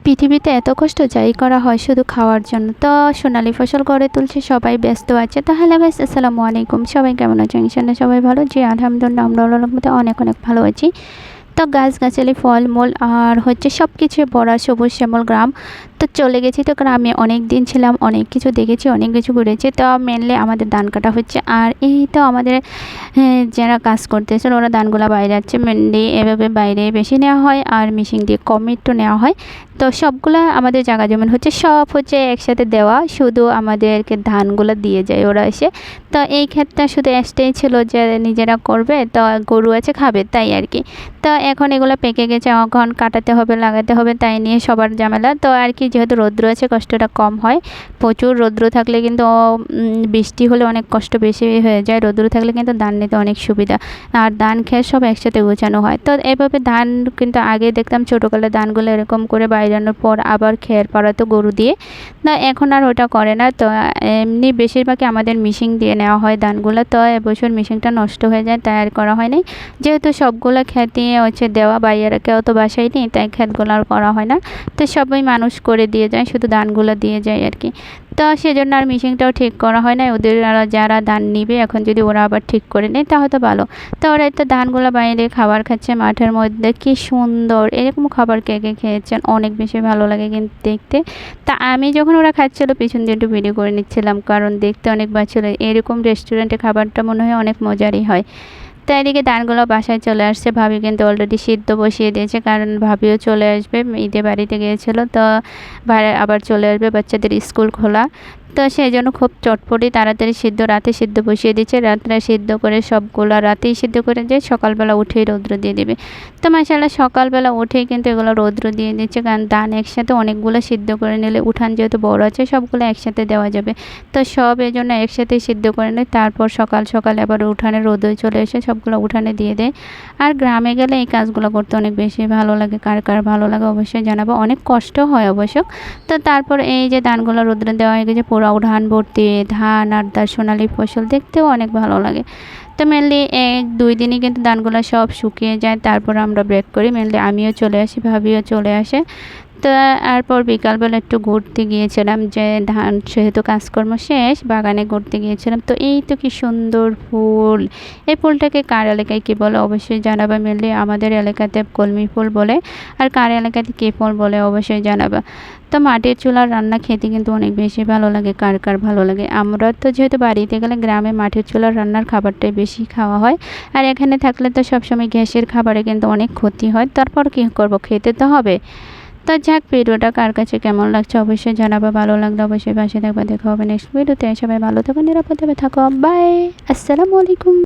পৃথিবীতে এত কষ্ট যাই করা হয় শুধু খাওয়ার জন্য। তো সোনালী ফসল গড়ে তুলছে, সবাই ব্যস্ত আছে। তো হ্যালো গাইস, আসসালামু আলাইকুম। সবাই কেমন আছেন? ইনশাআল্লাহ সবাই ভালো। জি আলহামদুলিল্লাহ, আমরা আল্লাহর রহমতে অনেক অনেক ভালো আছি। তো গাছগাছালি, ফলমূল আর হচ্ছে সব কিছুই ভরা সবুজ শ্যামল গ্রাম। তো চলে গেছি তো গ্রামে, অনেক দিন ছিলাম, অনেক কিছু দেখেছি, অনেক কিছু ঘুরেছি। তো মেনলি আমাদের ধান কাটা হচ্ছে। আর এই তো আমাদের যারা কাজ করতেছেন ওরা ধানগুলো বাইরে যাচ্ছে। মেনলি এভাবে বাইরে বেশি নেওয়া হয় আর মেশিন দিয়ে কম একটু নেওয়া হয়। তো সবগুলা আমাদের জায়গা জমিন হচ্ছে, সব হচ্ছে একসাথে দেওয়া, শুধু আমাদেরকে ধানগুলো দিয়ে যায় ওরা এসে। তো এই ক্ষেত্রে শুধু একটাই ছিল যে নিজেরা করবে, তো গরু আছে খাবে, তাই আর কি। তো এখন এগুলো পেকে গেছে, এখন কাটাতে হবে, লাগাতে হবে, তাই নিয়ে সবার ঝামেলা। তো আর কি, যেহেতু রৌদ্র আছে কষ্টটা কম হয়। প্রচুর রৌদ্র থাকলে কিন্তু বৃষ্টি হলে অনেক কষ্ট বেশি হয়ে যায়, রৌদ্র থাকলে কিন্তু ধান নিতে অনেক সুবিধা। আর ধান খেয়ে সব একসাথে গোছানো হয়। তো এভাবে ধান কিন্তু আগে দেখতাম ছোটোকালে ধানগুলো এরকম করে বাইরানোর পর আবার খেয়ার পাড়াতো গরু দিয়ে। না এখন আর ওটা করে না। তো এমনি বেশিরভাগই আমাদের মিশিং দিয়ে নেওয়া হয় ধানগুলো। তো এবছর মিশিংটা নষ্ট হয়ে যায়, তাই আর করা হয়নি। যেহেতু সবগুলো খেতে হচ্ছে দেওয়া, বাইরে কেউ তো বাসায় নেই, তাই ক্ষেতগুলো আর করা হয় না। তো সবাই মানুষ করে দিয়ে যায়, শুধু ধানগুলো দিয়ে যায় আর কি। তো সেজন্য আর মিশিংটাও ঠিক করা হয় না। ওদের যারা ধান নিবে এখন যদি ওরা আবার ঠিক করে নেয় তাহলে তো ভালো। তো ওরা তো ধানগুলো বাইরে খাবার খাচ্ছে মাঠের মধ্যে, কি সুন্দর। এরকম খাবার কে কে খেয়েছেন? অনেক বেশি ভালো লাগে কিন্তু দেখতে। তা আমি যখন ওরা খাচ্ছিলো পিছন দিয়ে একটু ভিডিও করে নিচ্ছিলাম, কারণ দেখতে অনেক ছিল। এরকম রেস্টুরেন্টে খাবারটা মনে হয় অনেক মজারই হয়। তো এদিকে ধানগুলো বাসায় চলে আসছে, ভাবি কিন্তু অলরেডি সিদ্ধ বসিয়ে দিয়েছে, কারণ ভাবিও চলে আসবে, ঈদে বাড়িতে গিয়েছিলো। তো আবার চলে আসবে, বাচ্চাদের স্কুল খোলা। তো সেই জন্য খুব চটপটি তাড়াতাড়ি সিদ্ধ, রাতে সিদ্ধ বসিয়ে দিচ্ছে। রাত্রে সিদ্ধ করে সবগুলো রাতেই সিদ্ধ করে দিয়ে সকালবেলা উঠেই রৌদ্র দিয়ে দেবে। তো মাশাআল্লাহ সকালবেলা উঠেই কিন্তু এগুলো রৌদ্র দিয়ে দিচ্ছে, কারণ ধান একসাথে অনেকগুলো সিদ্ধ করে নিলে উঠান যেহেতু বড় আছে সবগুলো একসাথে দেওয়া যাবে। তো সব এই জন্য একসাথে সিদ্ধ করে নেয়, তারপর সকাল সকাল আবার উঠানে রোদে চলে এসে সবগুলো উঠানে দিয়ে দেয়। আর গ্রামে গেলে এই কাজগুলো করতে অনেক বেশি ভালো লাগে। কার কার ভালো লাগে অবশ্যই জানাবো। অনেক কষ্ট হয় অবশ্য। তো তারপর এই যে ধানগুলো রোদ্রে দেওয়া হয়ে গেছে, পুরো উঠান ভর্তি ধান আর তার সোনালি ফসল, দেখতেও অনেক ভালো লাগে। তো মেনলি 1-2 দিনই কিন্তু ধানগুলো সব শুকিয়ে যায়, তারপর আমরা ব্রেক করি। মেনলি আমিও চলে আসি, ভাবিও চলে আসে। তো তারপর বিকালবেলা একটু ঘুরতে গিয়েছিলাম, যে ধান সেহেতু কাজকর্ম শেষ, বাগানে ঘুরতে গিয়েছিলাম। তো এই তো কি সুন্দর ফুল। এই ফুলটাকে কার এলাকায় কী বলে অবশ্যই জানাবা। মেনলি আমাদের এলাকাতে কলমি ফুল বলে, আর কার এলাকাতে কী ফুল বলে অবশ্যই জানাবা। তো মাটির চুলার রান্না খেতে কিন্তু অনেক বেশি ভালো লাগে। কার কার ভালো লাগে? আমরা তো যেহেতু বাড়িতে গেলে গ্রামে মাটির চুলার রান্নার খাবারটাই বেশি খাওয়া হয়। আর এখানে থাকলে তো সবসময় গ্যাসের খাবারে কিন্তু অনেক ক্ষতি হয়। তারপর কী করব, খেতে তো হবে। তো যাক, ভিডিওটা কার কাছে কেমন লাগছে অবশ্যই জানাবা। ভালো লাগলে অবশ্যই পাশে থাকবা। দেখা হবে নেক্সট ভিডিওতে। সবাই ভালো থাকো, নিরাপদে থাকো। বাই, আসসালামু আলাইকুম।